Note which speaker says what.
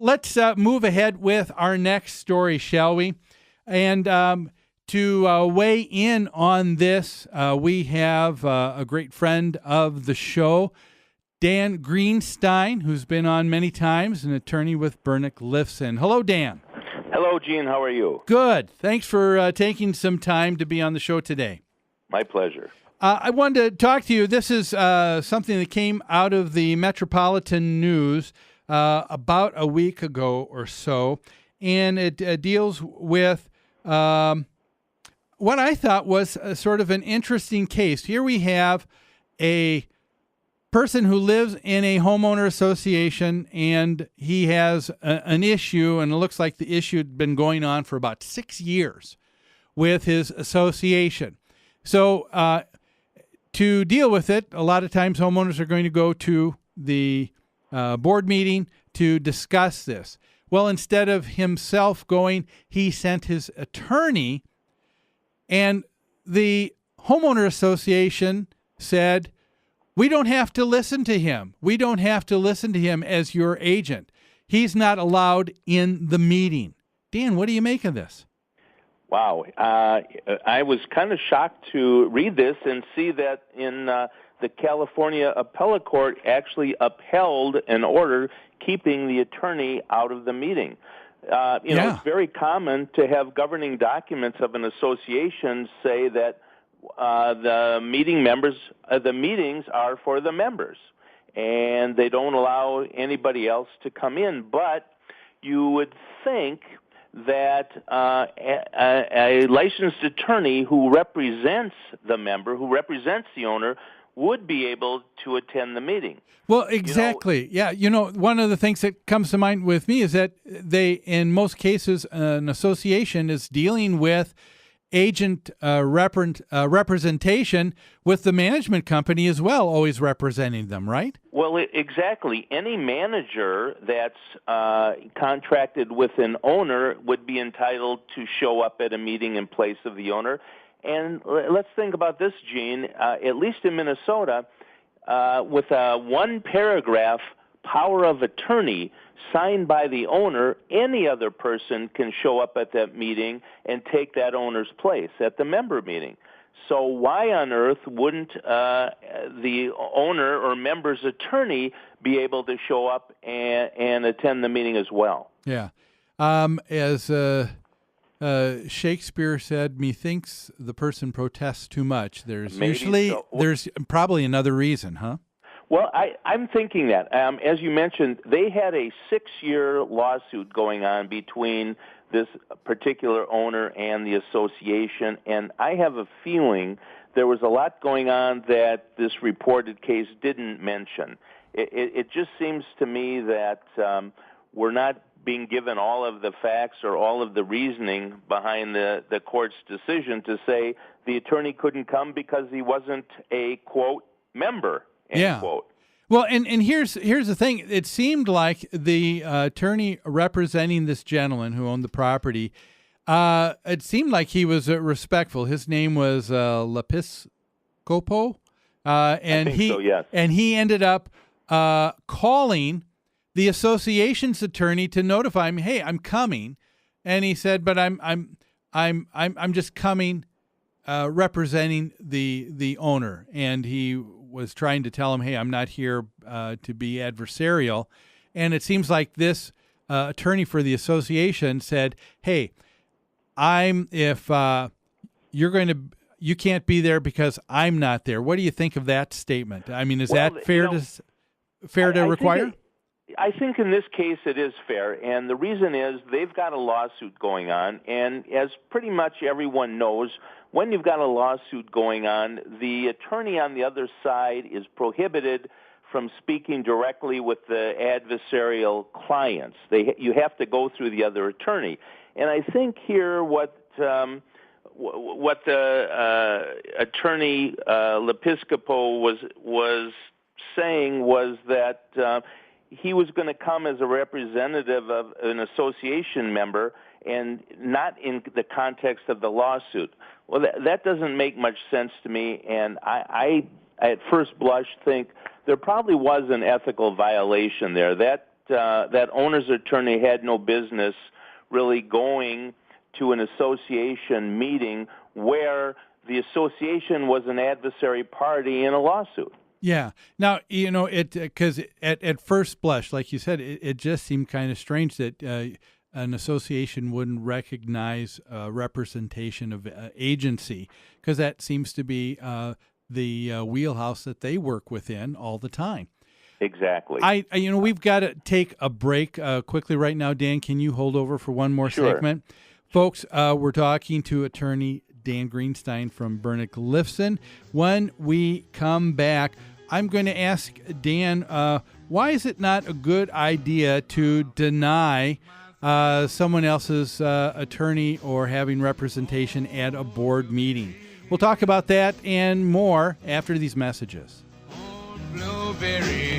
Speaker 1: Let's move ahead with our next story, shall we? And to weigh in on this, we have a great friend of the show, Dan Greenstein, who's been on many times, an attorney with Burnick Lifson. Hello, Dan.
Speaker 2: Hello, Gene. How are you?
Speaker 1: Good. Thanks for taking some time to be on the show today.
Speaker 2: My pleasure.
Speaker 1: I wanted to talk to you. This is something that came out of the Metropolitan News about a week ago or so, and it deals with what I thought was sort of an interesting case. Here we have a person who lives in a homeowner association, and he has an issue, and it looks like the issue had been going on for about 6 years with his association. So to deal with it, a lot of times homeowners are going to go to the board meeting to discuss this. Well, instead of himself going, he sent his attorney, and the homeowner association said, we don't have to listen to him. We don't have to listen to him as your agent. He's not allowed in the meeting. Dan, what do you make of this?
Speaker 2: Wow. I was kind of shocked to read this and see that in the California Appellate Court actually upheld an order keeping the attorney out of the meeting. Know, it's very common to have governing documents of an association say that the meetings are for the members, and they don't allow anybody else to come in. But you would think that a licensed attorney who represents the member, who represents the owner, would be able to attend the meeting.
Speaker 1: Well, exactly. One of the things that comes to mind with me is that in most cases, an association is dealing with agent representation with the management company as well, always representing them, right?
Speaker 2: Well, exactly. Any manager that's contracted with an owner would be entitled to show up at a meeting in place of the owner. And let's think about this, Gene. At least in Minnesota, with a one-paragraph power of attorney signed by the owner, any other person can show up at that meeting and take that owner's place at the member meeting. So why on earth wouldn't the owner or member's attorney be able to show up and attend the meeting as well?
Speaker 1: Yeah. As Shakespeare said, methinks the person protests too much. There's probably another reason, huh?
Speaker 2: Well, I'm thinking that. As you mentioned, they had a 6-year lawsuit going on between this particular owner and the association, and I have a feeling there was a lot going on that this reported case didn't mention. It just seems to me that we're not being given all of the facts or all of the reasoning behind the court's decision to say the attorney couldn't come because he wasn't a, quote, member. End quote.
Speaker 1: Well, and here's the thing. It seemed like the attorney representing this gentleman who owned the property, it seemed like he was respectful. His name was Lepiscopo, and he ended up calling the association's attorney to notify him, hey, I'm coming, and he said, but I'm just coming representing the owner, and he was trying to tell him, hey, I'm not here to be adversarial. And it seems like this attorney for the association said, hey, you can't be there because I'm not there. What do you think of that statement? I mean, is that fair to require?
Speaker 2: I think in this case it is fair, and the reason is they've got a lawsuit going on, and as pretty much everyone knows, when you've got a lawsuit going on, the attorney on the other side is prohibited from speaking directly with the adversarial clients. You have to go through the other attorney. And I think here what the attorney Lepiscopo was saying was that he was going to come as a representative of an association member and not in the context of the lawsuit. Well, that doesn't make much sense to me, and I at first blush think there probably was an ethical violation there. That that owner's attorney had no business really going to an association meeting where the association was an adversary party in a lawsuit.
Speaker 1: Yeah. Now, because at first blush, like you said, it just seemed kind of strange that an association wouldn't recognize representation of agency, because that seems to be the wheelhouse that they work within all the time.
Speaker 2: Exactly.
Speaker 1: We've got to take a break quickly right now. Dan, can you hold over for one more
Speaker 2: Sure.
Speaker 1: segment? Folks, we're talking to attorney Dan Greenstein from Bernick Lifson. When we come back, I'm going to ask Dan, why is it not a good idea to deny someone else's attorney or having representation at a board meeting? We'll talk about that and more after these messages.
Speaker 3: Blueberry